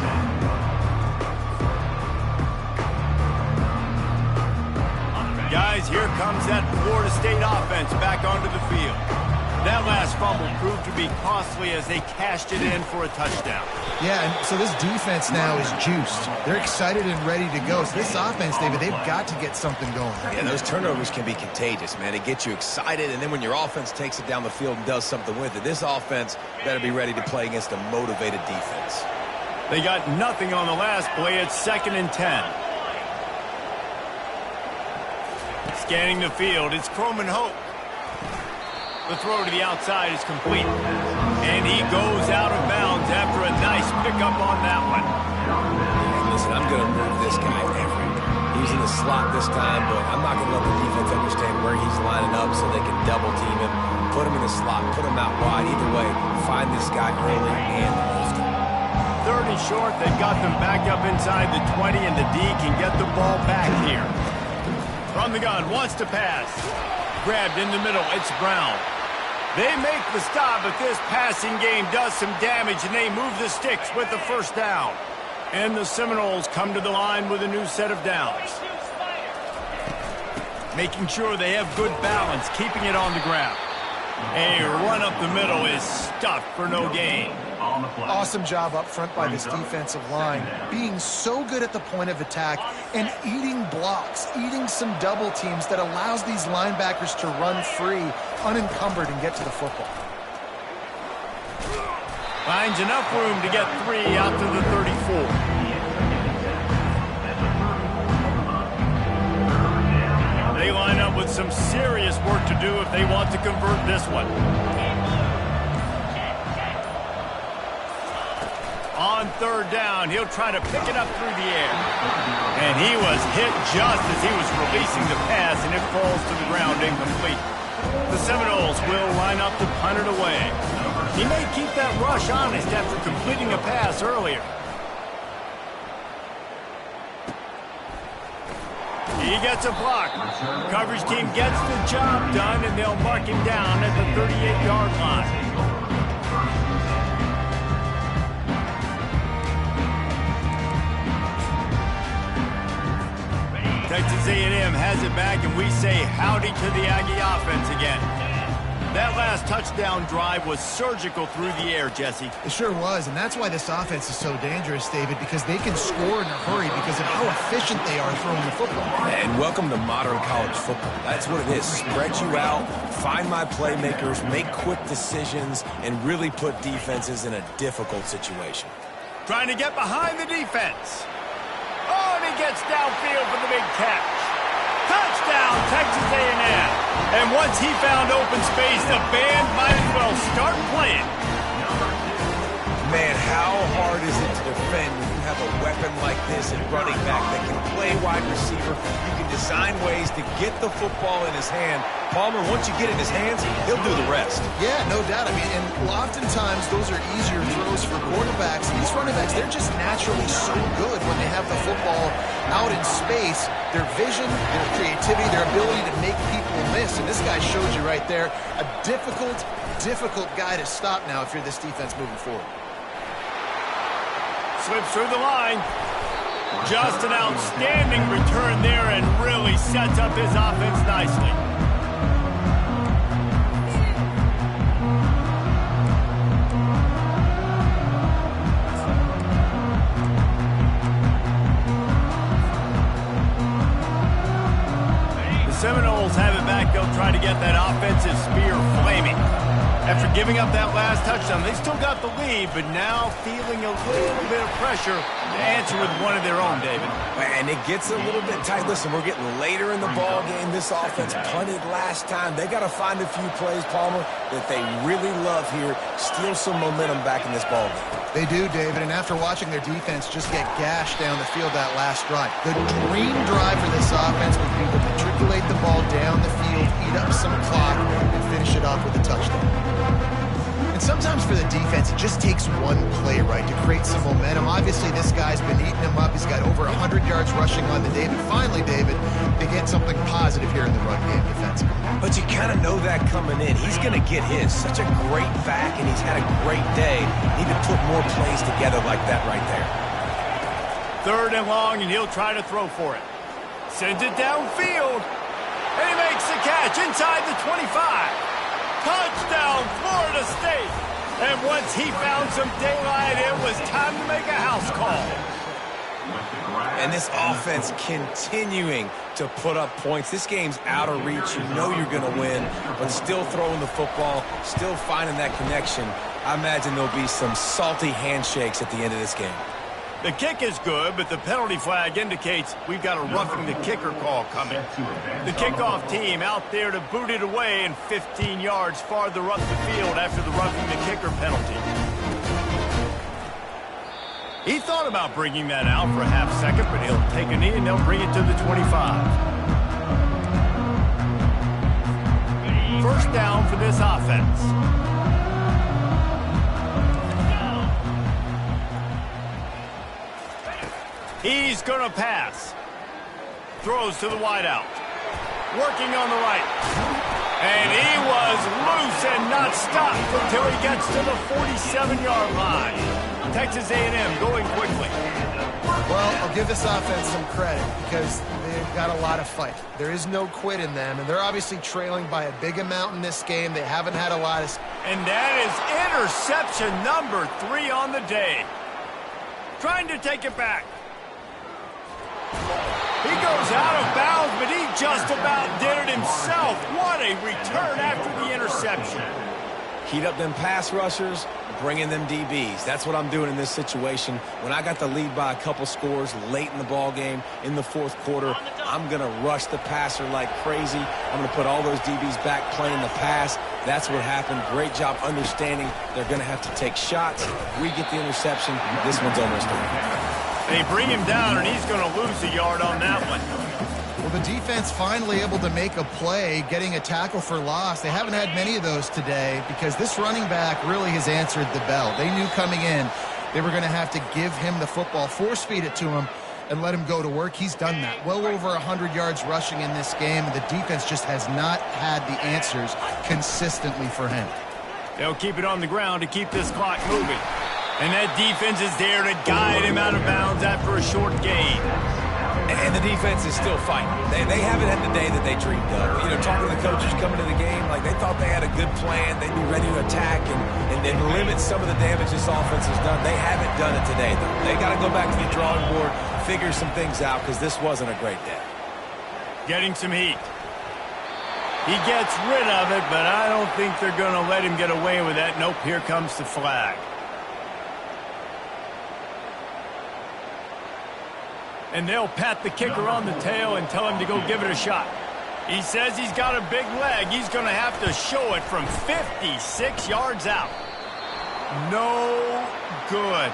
10. Guys, here comes that Florida State offense back onto the field. That last fumble proved to be costly as they cashed it in for a touchdown. Yeah, and so this defense now is juiced. They're excited and ready to go. So this offense, David, they've got to get something going. Yeah, those turnovers can be contagious, man. It gets you excited, and then when your offense takes it down the field and does something with it, this offense better be ready to play against a motivated defense. They got nothing on the last play. It's 2nd and 10. Scanning the field, it's Croman Hope. The throw to the outside is complete. And he goes out of bounds after a nice pickup on that one. And listen, I'm going to move this guy everywhere. He's in the slot this time, but I'm not going to let the defense understand where he's lining up so they can double team him, put him in the slot, put him out wide. Either way, find this guy early and often. 3rd and short, they've got them back up inside the 20, and the D can get the ball back here. From the gun, wants to pass. Grabbed in the middle, it's Brown. They make the stop, but this passing game does some damage, and they move the sticks with the first down. And the Seminoles come to the line with a new set of downs. Making sure they have good balance, keeping it on the ground. A run up the middle is stuffed for no gain. On the play. Awesome job up front by this defensive line, being so good at the point of attack and eating blocks, eating some double teams that allows these linebackers to run free, unencumbered, and get to the football. Finds enough room to get 3 out to the 34. They line up with some serious work to do if they want to convert this one. On 3rd down, he'll try to pick it up through the air. And he was hit just as he was releasing the pass, and it falls to the ground incomplete. The Seminoles will line up to punt it away. He may keep that rush honest after completing a pass earlier. He gets a block. Coverage team gets the job done, and they'll mark him down at the 38-yard line. Texas A&M has it back, and we say howdy to the Aggie offense again. That last touchdown drive was surgical through the air, Jesse. It sure was, and that's why this offense is so dangerous, David, because they can score in a hurry because of how efficient they are throwing the football. And welcome to modern college football. That's what it is. Spread you out, find my playmakers, make quick decisions, and really put defenses in a difficult situation. Trying to get behind the defense. Oh, and he gets downfield for the big catch. Touchdown, Texas A&M. And once he found open space, the band might as well start playing. Man, how hard is it to defend when you have a weapon like this at running back that can play wide receiver? You can design ways to get the football in his hand. Palmer, once you get it in his hands, he'll do the rest. Yeah, no doubt. I mean, and oftentimes those are easier throws for quarterbacks. These running backs, they're just naturally so good when they have the football out in space, their vision, their creativity, their ability to make people miss. And this guy shows you right there, a difficult guy to stop now if you're this defense moving forward. Slips through the line. Just an outstanding return there and really sets up his offense nicely. The Seminoles have it back. They'll try to get that offensive spear flaming. After giving up that last touchdown, they still got the lead, but now feeling a little bit of pressure to answer with one of their own, David. And it gets a little bit tight. Listen, we're getting later in the ball game. This offense punted last time. They got to find a few plays, Palmer, that they really love here. Steal some momentum back in this ball game. They do, David, and after watching their defense just get gashed down the field that last drive, the dream drive for this offense would be to matriculate the ball down the field, eat up some clock, and finish it off with a touchdown. And sometimes for the defense, it just takes one play, right, to create some momentum. Obviously, this guy's been eating him up. He's got over 100 yards rushing on the day. But finally, David, they get something positive here in the run game defensively. But you kind of know that coming in. He's going to get his. Such a great back, and he's had a great day. Need to put more plays together like that right there. 3rd and long, and he'll try to throw for it. Sends it downfield. And he makes the catch inside the 25. Touchdown, Florida State. And once he found some daylight, it was time to make a house call. And this offense continuing to put up points. This game's out of reach. You know you're going to win, but still throwing the football, still finding that connection. I imagine there'll be some salty handshakes at the end of this game. The kick is good, but the penalty flag indicates we've got a roughing the kicker call coming. The kickoff team out there to boot it away and 15 yards farther up the field after the roughing the kicker penalty. He thought about bringing that out for a half second, but he'll take a knee and they'll bring it to the 25. 1st down for this offense. He's going to pass. Throws to the wideout. Working on the right. And he was loose and not stopped until he gets to the 47-yard line. Texas A&M going quickly. Well, I'll give this offense some credit because they've got a lot of fight. There is no quit in them, and they're obviously trailing by a big amount in this game. They haven't had a lot of... And that is interception number 3 on the day. Trying to take it back. He goes out of bounds, but he just about did it himself. What a return after the interception. Heat up them pass rushers, bring in them DBs. That's what I'm doing in this situation. When I got the lead by a couple scores late in the ball game, in the 4th quarter, I'm going to rush the passer like crazy. I'm going to put all those DBs back playing the pass. That's what happened. Great job understanding they're going to have to take shots. We get the interception. This one's almost over. They bring him down, and he's going to lose a yard on that one. Well, the defense finally able to make a play, getting a tackle for loss. They haven't had many of those today because this running back really has answered the bell. They knew coming in they were going to have to give him the football, force-feed it to him, and let him go to work. He's done that. Well over 100 yards rushing in this game, and the defense just has not had the answers consistently for him. They'll keep it on the ground to keep this clock moving. And that defense is there to guide him out of bounds after a short gain. And the defense is still fighting. They haven't had the day that they dreamed of. You know, talking to the coaches coming to the game, like they thought they had a good plan. They'd be ready to attack and limit some of the damage this offense has done. They haven't done it today, though. They got to go back to the drawing board, figure some things out, because this wasn't a great day. Getting some heat. He gets rid of it, but I don't think they're going to let him get away with that. Nope, here comes the flag. And they'll pat the kicker on the tail and tell him to go give it a shot. He says he's got a big leg. He's going to have to show it from 56 yards out. No good.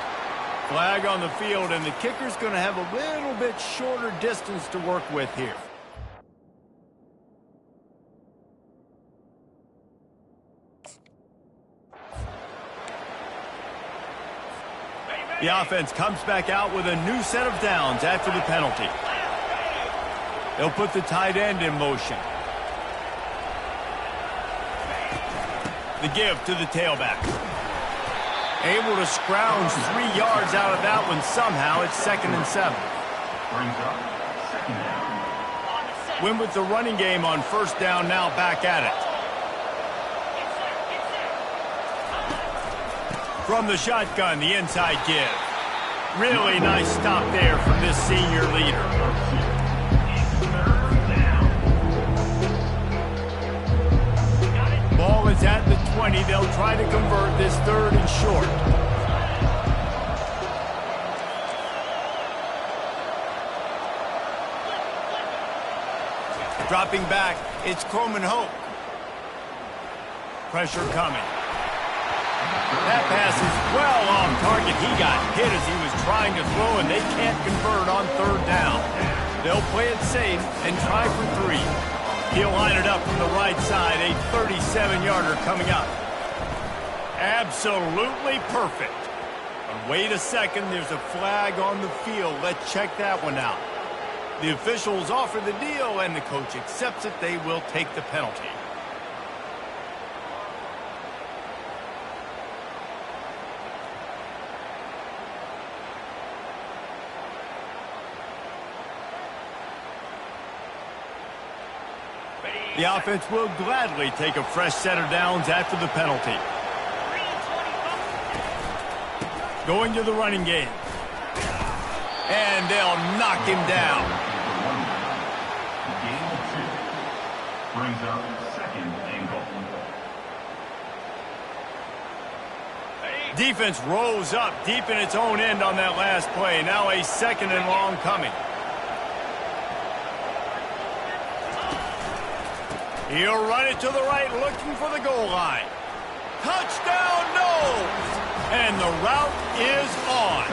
Flag on the field, and the kicker's going to have a little bit shorter distance to work with here. The offense comes back out with a new set of downs after the penalty. They'll put the tight end in motion. The give to the tailback. Able to scrounge 3 yards out of that one somehow. It's 2nd and 7. Brings up second down. Win with the running game on 1st down, now back at it. From the shotgun, the inside give. Really nice stop there from this senior leader. Ball is at the 20. They'll try to convert this 3rd and short. Dropping back, it's Coleman Hope. Pressure coming. That pass is well off target. He got hit as he was trying to throw, and they can't convert on 3rd down. They'll play it safe and try for 3. He'll line it up from the right side, a 37-yarder coming up. Absolutely perfect. But wait a second, there's a flag on the field. Let's check that one out. The officials offer the deal, and the coach accepts it. They will take the penalty. The offense will gladly take a fresh set of downs after the penalty. Going to the running game. And they'll knock him down. Gain of 2. Brings up 2nd and goal. Defense rolls up deep in its own end on that last play. Now a 2nd and long coming. He'll run it to the right, looking for the goal line. Touchdown, no! And the route is on.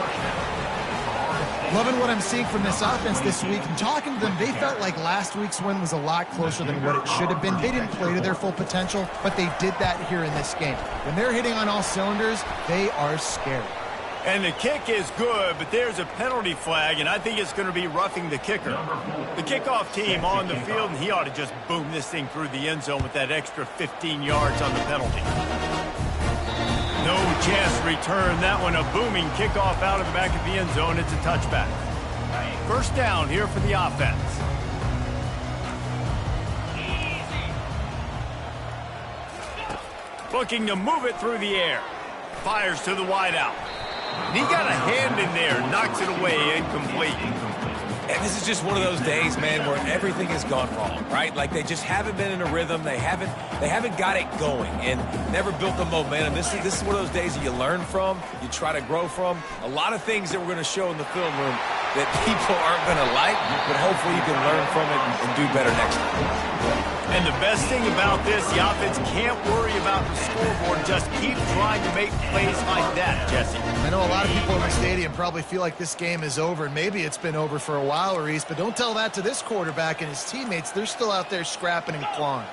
Loving what I'm seeing from this offense this week. And talking to them, they felt like last week's win was a lot closer than what it should have been. They didn't play to their full potential, but they did that here in this game. When they're hitting on all cylinders, they are scary. And the kick is good, but there's a penalty flag, and I think it's going to be roughing the kicker. The kickoff team on the field, and he ought to just boom this thing through the end zone with that extra 15 yards on the penalty. No chance to return that one. A booming kickoff out of the back of the end zone. It's a touchback. 1st down here for the offense. Looking to move it through the air. Fires to the wideout. He got a hand in there, knocks it away, incomplete. And this is just one of those days, man, where everything has gone wrong, right? Like they just haven't been in a rhythm. They haven't got it going and never built the momentum. This is one of those days that you learn from, you try to grow from. A lot of things that we're going to show in the film room that people aren't going to like, but hopefully you can learn from it and do better next time. And the best thing about this, the offense can't worry about the scoreboard. Just keep trying to make plays like that, Jesse. I know a lot of people in the stadium probably feel like this game is over, and maybe it's been over for a while, Reese, but don't tell that to this quarterback and his teammates. They're still out there scrapping and clawing.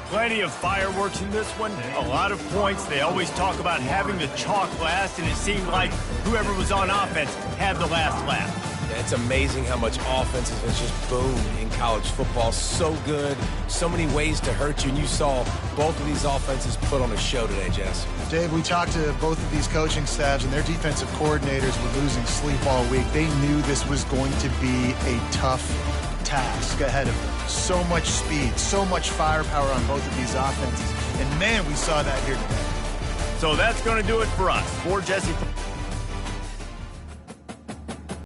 Plenty of fireworks in this one. A lot of points. They always talk about having the chalk last, and it seemed like whoever was on offense had the last laugh. It's amazing how much offense has just boomed in college football. So good, so many ways to hurt you, and you saw both of these offenses put on a show today, Jess. Dave, we talked to both of these coaching staffs, and their defensive coordinators were losing sleep all week. They knew this was going to be a tough task ahead of them. So much speed, so much firepower on both of these offenses. And, man, we saw that here today. So that's going to do it for us. For Jesse